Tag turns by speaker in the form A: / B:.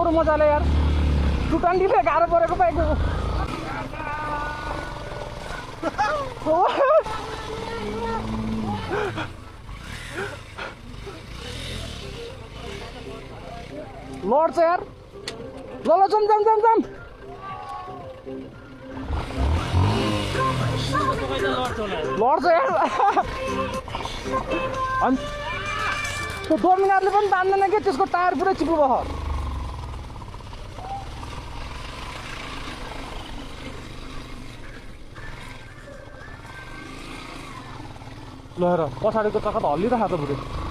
A: बरु मजाले यार टुटान्डीले गाह्रो परेको बाइक लड्छ यार ल जाम लड्छ यार अनि त्यो डोमिनारले पनि तान्दैन कि त्यसको टायर पुरै चिप्लो भयो ल हेर पछाडिको चक्का त हल्लिरहेको छ पुरै